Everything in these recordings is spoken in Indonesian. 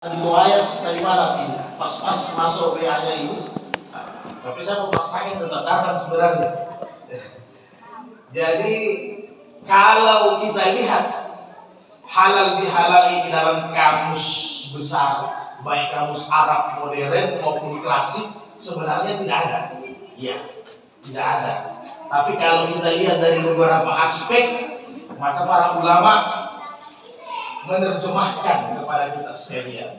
Itu ayat dari mana ini? Pas-pas masuk WA-nya ibu. Tapi saya mau paksain tetap datang sebenarnya. Jadi kalau kita lihat halal bihalal ini dalam kamus besar, baik kamus Arab modern maupun klasik, sebenarnya tidak ada. Iya, tidak ada. Tapi kalau kita lihat dari beberapa aspek, maka para ulama menerjemahkan kepada kita sekalian.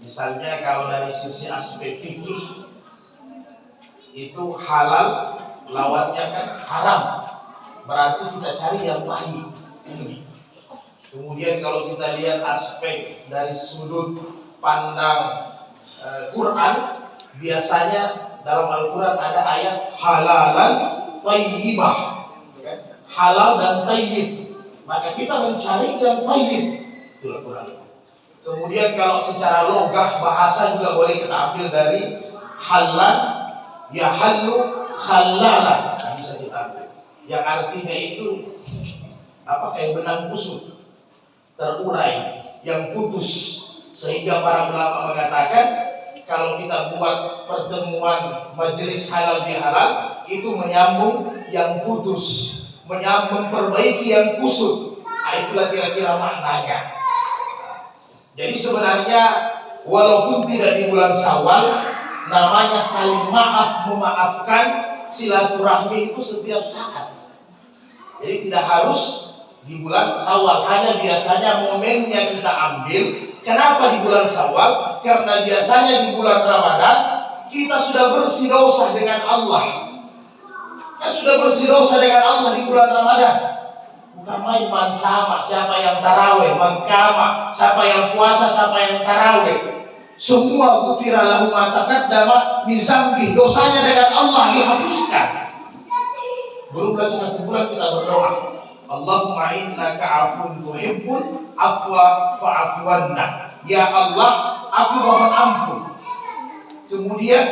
Misalnya kalau dari sisi aspek fikih itu halal lawannya kan haram, berarti kita cari yang baik. Kemudian kalau kita lihat aspek dari sudut pandang Quran, biasanya dalam Al-Quran ada ayat halalan tayyibah, halal dan tayyib, maka kita mencari yang tayyib. Itulah Quran. Kemudian kalau secara logah bahasa juga boleh kita ambil dari halal, ya halu halala, bisa kita ambil. Yang artinya itu apa, kayak benang kusut, terurai, yang putus. Sehingga para ulama mengatakan kalau kita buat pertemuan majelis halal bihalal itu menyambung yang putus, memperbaiki yang kusut. Itulah kira-kira maknanya. Jadi sebenarnya walaupun tidak di bulan Syawal, namanya saling maaf memaafkan, silaturahmi itu setiap saat. Jadi tidak harus di bulan Syawal, hanya biasanya momennya kita ambil. Kenapa di bulan Syawal? Karena biasanya di bulan Ramadan kita sudah bersih dosa dengan Allah. Kita sudah bersih dosa dengan Allah di bulan Ramadan. Bukan main-main sama siapa yang taraweh, mengkama, siapa yang puasa, siapa yang taraweh. Semua ghufira lahu ma taqaddama min zambi, dosanya dengan Allah dihapuskan. Belum lagi 1 bulan kita berdoa, Allahumma innaka afun tuhibbul afwa fa'fu anna. Ya Allah, aku mohon ampun. Kemudian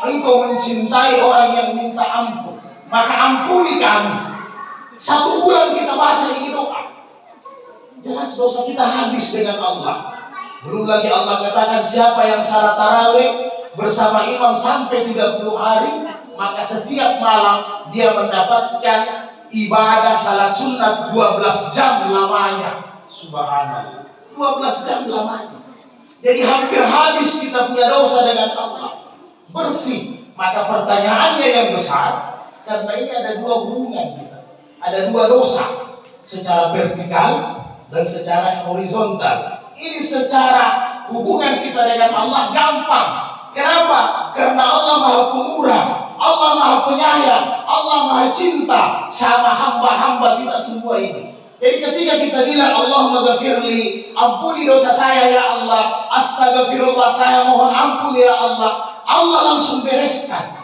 engkau mencintai orang yang minta ampun, maka ampuni kami. 1 bulan kita baca ini doa, jelas dosa kita habis dengan Allah. Belum lagi Allah katakan siapa yang salat tarawih bersama imam sampai 30 hari, maka setiap malam dia mendapatkan ibadah salat sunat 12 jam lamanya. Subhanallah, 12 jam lamanya. Jadi hampir habis kita punya dosa dengan Allah, bersih. Maka pertanyaannya yang besar, karena ini ada 2 hubungan kita. Ada 2 dosa, secara vertikal dan secara horizontal. Ini secara hubungan kita dengan Allah gampang. Kenapa? Karena Allah Maha Pemurah, Allah Maha Penyayang, Allah Maha Cinta sama hamba-hamba kita semua ini. Jadi ketika kita bilang Allahumma ghafirli, ampuni dosa saya ya Allah, astagfirullah, saya mohon ampun ya Allah, Allah langsung bereskan.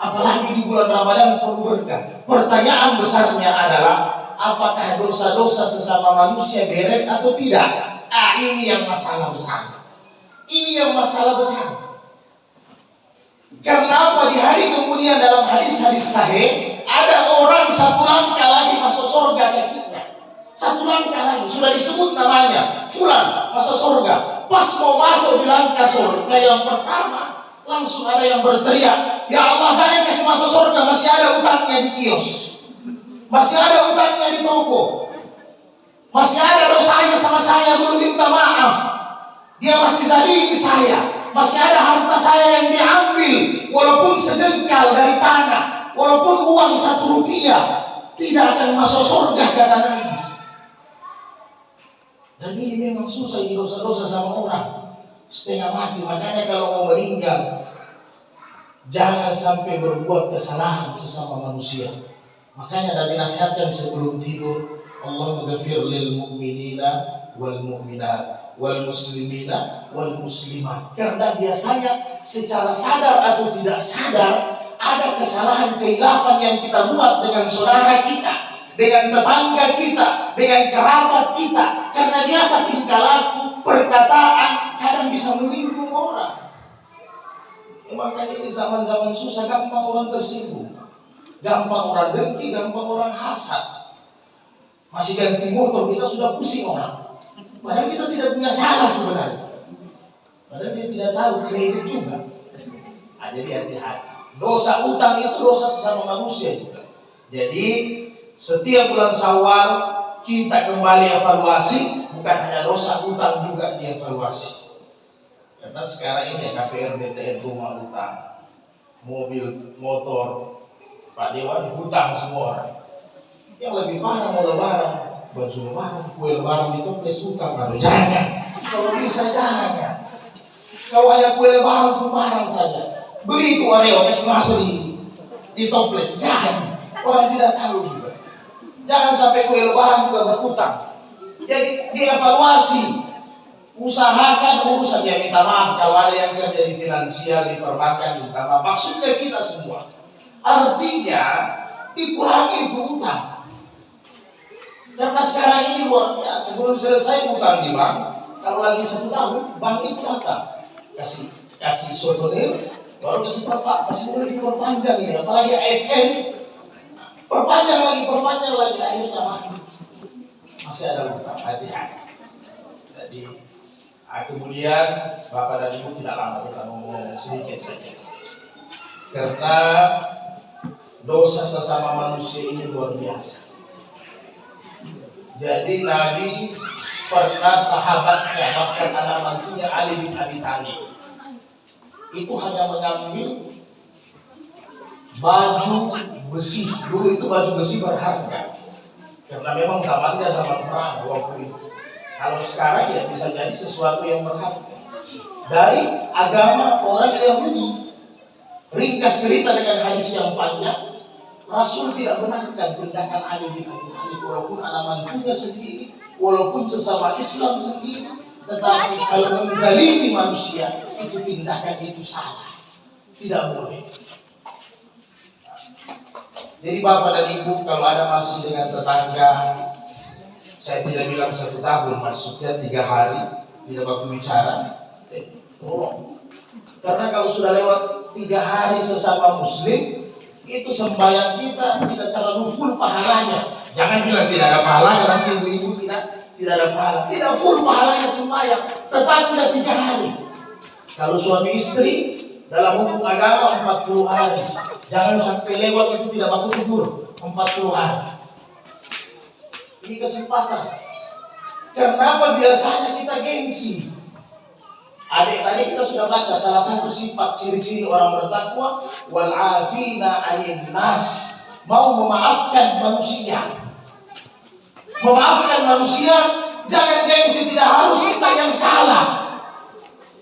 Apalagi di bulan Ramadan penuh berkah. Pertanyaan besarnya adalah apakah dosa-dosa sesama manusia beres atau tidak? Ini yang masalah besar. Ini yang masalah besar. Karena apa? Di hari kemudian dalam hadis-hadis sahih ada orang 1 langkah lagi masuk surga kakinya. 1 langkah lagi sudah disebut namanya, fulan masuk surga. Pas mau masuk di langkah surga yang pertama, langsung ada yang berteriak, ya Allah, kalian kasih masuk surga, masih ada utangnya di kios, masih ada utangnya di toko, masih ada dosanya sama saya, belum minta maaf, dia masih zalimi saya, masih ada harta saya yang diambil, walaupun sejengkal dari tanah, walaupun uang 1 rupiah, tidak akan masuk surga, kata Nabi. Dan ini memang susah, ini dosa-dosa sama orang setengah mati. Makanya kalau mau meninggal, jangan sampai berbuat kesalahan sesama manusia. Makanya Nabi nasihatkan sebelum tidur, Allahumma ghafir lil mu'minina wal mu'minat wal muslimina wal muslimat. Karena biasanya secara sadar atau tidak sadar ada kesalahan keilafan yang kita buat dengan saudara kita, dengan tetangga kita, dengan kerabat kita. Karena biasa tingkah laku, perkataan kadang bisa menyinggung orang. Makanya ini zaman-zaman susah, gampang orang tersinggung, gampang orang dengki, gampang orang hasad. Masih ganti motor kita sudah pusing orang, padahal kita tidak punya salah sebenarnya. Padahal dia tidak tahu kredit juga. Jadi hati-hati. Dosa utang itu dosa sesama manusia juga. Jadi setiap bulan Syawal kita kembali evaluasi, bukan hanya dosa utang juga dievaluasi. Karena sekarang ini KPR, BTN, rumah utang, mobil, motor, Pak Dewa dihutang semua orang. Yang lebih parah mau lebaran, baju lebaran, kue lebaran ditoples utang. Kalau jangan, kalau bisa jangan. Kalau hanya kue lebaran sembarang saja, beli itu Oreo kasih masuk di toples, jangan. Orang tidak tahu juga. Jangan sampai kue lebaran juga berhutang. Jadi dievaluasi, usahakan urusan. Ya minta maaf kalau ada yang kerja di finansial, di perbankan, minta maaf. Maksudnya kita semua. Artinya dikurangi itu utang. Karena sekarang ini luar biasa. Sebelum selesai utang di bank, kalau lagi 1 tahun, bank itu datang kasih souvenir, baru kasih bapak, masih boleh diperpanjang ini. Apalagi ASN, perpanjang lagi, akhirnya masih ada utang. Hati-hati. Jadi kemudian bapak dan ibu tidak lama, kita ngomong sedikit saja. Karena dosa sesama manusia ini luar biasa. Jadi Nabi pernah sahabatnya, bahkan anak mantunya Ali bin Abi Thalib, itu hanya mengambil baju besi. Dulu itu baju besi berharga, karena memang zamannya zaman perang waktu itu. Kalau sekarang ya bisa jadi sesuatu yang berharga dari agama orang Yahudi. Ringkas cerita dengan hadis yang panjang, Rasul tidak benarkan tindakan Ali bin Abi Thalib, walaupun anak mantunya sendiri, walaupun sesama Islam sendiri. Tetapi kalau menzalimi manusia, itu tindakan itu salah, tidak boleh. Jadi bapak dan ibu, kalau ada masih dengan tetangga, saya tidak bilang 1 tahun, maksudnya 3 hari tidak baku bicara, tolong. Karena kalau sudah lewat 3 hari sesama muslim, itu sembahyang kita tidak terlalu full pahalanya. Jangan bilang tidak ada pahalanya, nanti ibu-ibu tidak ada pahala. Tidak full pahalanya sembahyang, tetapnya 3 hari. Kalau suami istri dalam hukum agama 40 hari. Jangan sampai lewat itu tidak baku tidur 40 hari. Ini kesempatan. Kenapa biasanya kita gengsi? Adik tadi kita sudah baca salah satu sifat ciri-ciri orang bertakwa, wal afina 'anil nas, mau memaafkan manusia. Memaafkan manusia, jangan gengsi, tidak harus kita yang salah.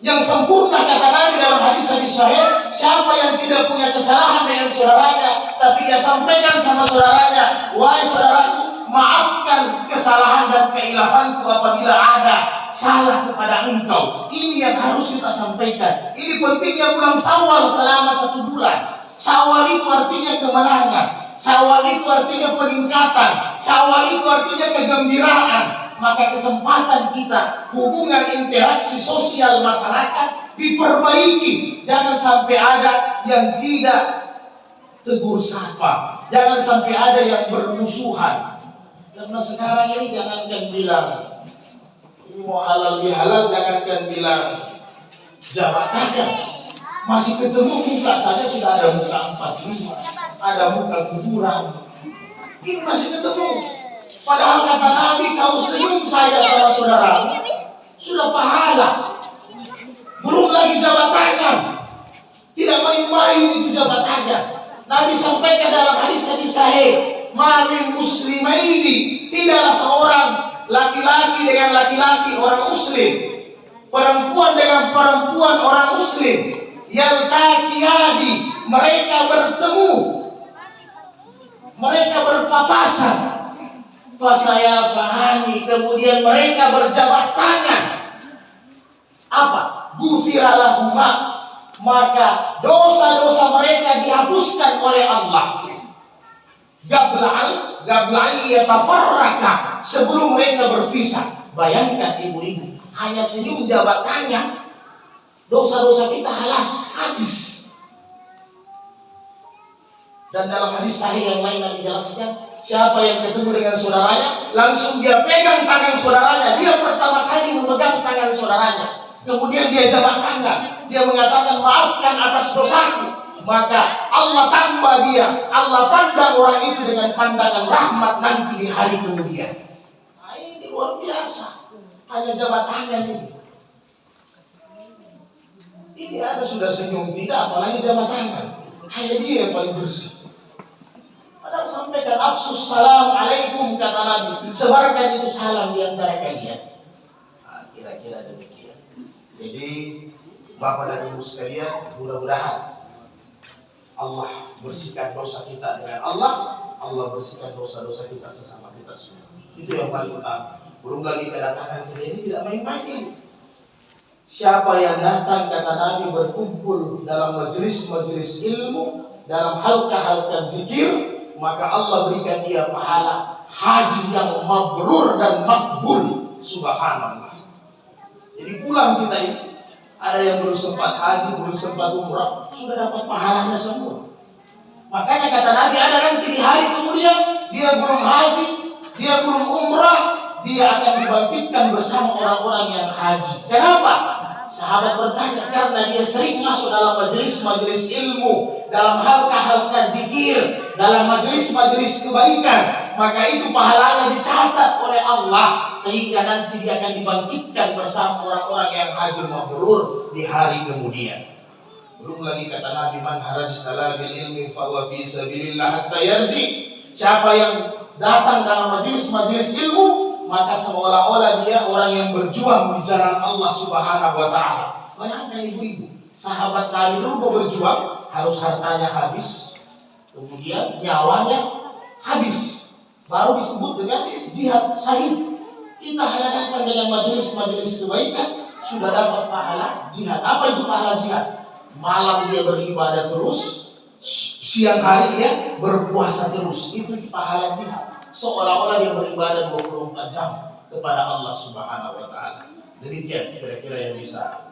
Yang sempurna kata Nabi dalam hadis-hadis sahih, siapa yang tidak punya kesalahan dengan saudaranya, tapi dia sampaikan sama saudaranya, wahai saudaraku, maafkan kesalahan dan keilafanku apabila ada salah kepada engkau. Ini yang harus kita sampaikan. Ini pentingnya bulan Syawal selama 1 bulan. Syawal itu artinya kemenangan. Syawal itu artinya peningkatan. Syawal itu artinya kegembiraan. Maka kesempatan kita, hubungan interaksi sosial masyarakat diperbaiki. Jangan sampai ada yang tidak tegur sapa. Jangan sampai ada yang bermusuhan. Karena sekarang ini jangankan bilang ini mau halal bihalal, jangankan bilang jabatan, masih ketemu muka saja sudah ada muka 45, ada muka kuburan. Ini masih ketemu. Padahal kata Nabi, kau senyum saya sama saudaramu sudah pahala. Belum lagi jabatannya, tidak main-main itu jabatannya. Nabi sampaikan dalam hadis-hadis sahih, Ma'min muslimaini, tidaklah seorang laki-laki dengan laki-laki orang muslim, perempuan dengan perempuan orang muslim, yaltaqiyani, mereka bertemu, mereka berpapasan, fasaya fahani, kemudian mereka berjabat tangan. Apa? Ghufira lahuma, maka dosa-dosa mereka dihapuskan oleh Allah. Gablai yatafarraka, sebelum mereka berpisah. Bayangkan ibu-ibu, hanya senyum jabatannya, dosa-dosa kita habis. Dan dalam hadis sahih yang lain Nabi jelaskan, siapa yang ketemu dengan saudaranya, langsung dia pegang tangan saudaranya. Dia pertama kali memegang tangan saudaranya. kemudian dia jabat tangan, dia mengatakan maafkan atas dosaku, maka Allah tambah dia, Allah pandang orang itu dengan pandangan rahmat nanti di hari kemudian. Nah, ini luar biasa. Hanya jabat tangan ini. Ini ada sudah senyum tidak, apalagi jabat tangan. Kayak dia yang paling bersih. Padahal sampaikan afsus salam alaikum kata Nabi, sebarkan itu salam di antara kalian. Nah, kira-kira demikian. Jadi Bapak dan Ibu sekalian, mudah-mudahan Allah bersihkan dosa kita dengan Allah, Allah bersihkan dosa-dosa kita sesama kita semua. Itu yang paling utama. Belum lagi kedatangan kita ini tidak main-main. Siapa yang datang kata Nabi berkumpul dalam majelis-majelis ilmu, dalam halqa-halqa zikir, maka Allah berikan dia pahala haji yang mabrur dan makbul. Subhanallah. Jadi pulang kita ini, ada yang belum sempat haji, belum sempat umrah, sudah dapat pahalanya semua. Makanya kata Nabi, ada nanti di hari kemudian dia belum haji, dia belum umrah, dia akan dibangkitkan bersama orang-orang yang haji. Kenapa? Sahabat bertanya, karena dia sering masuk dalam majelis-majelis ilmu, dalam halqa-halqa zikir, dalam majelis-majelis kebaikan, maka itu pahalanya dicatat oleh Allah, sehingga nanti dia akan dibangkitkan bersama orang-orang yang haji mabrur di hari kemudian. Belum lagi kata Nabi, man harajtala bil ilmi fa huwa fi sabilillah hatta yarji. Siapa yang datang dalam majelis-majelis ilmu, maka seolah-olah dia orang yang berjuang di jalan Allah Subhanahu wa taala. Bayangkan ibu-ibu, sahabat Nabi dulu mau berjuang, harus hartanya habis, kemudian nyawanya habis, baru disebut dengan jihad syahid. Kita hanya datang dengan majelis-majelis kebaikan, sudah dapat pahala jihad. Apa itu pahala jihad? Malam dia beribadah terus, siang hari dia berpuasa terus. Itu pahala jihad. Seolah-olah dia beribadah 24 jam kepada Allah Subhanahu wa taala. Demikian kira-kira yang bisa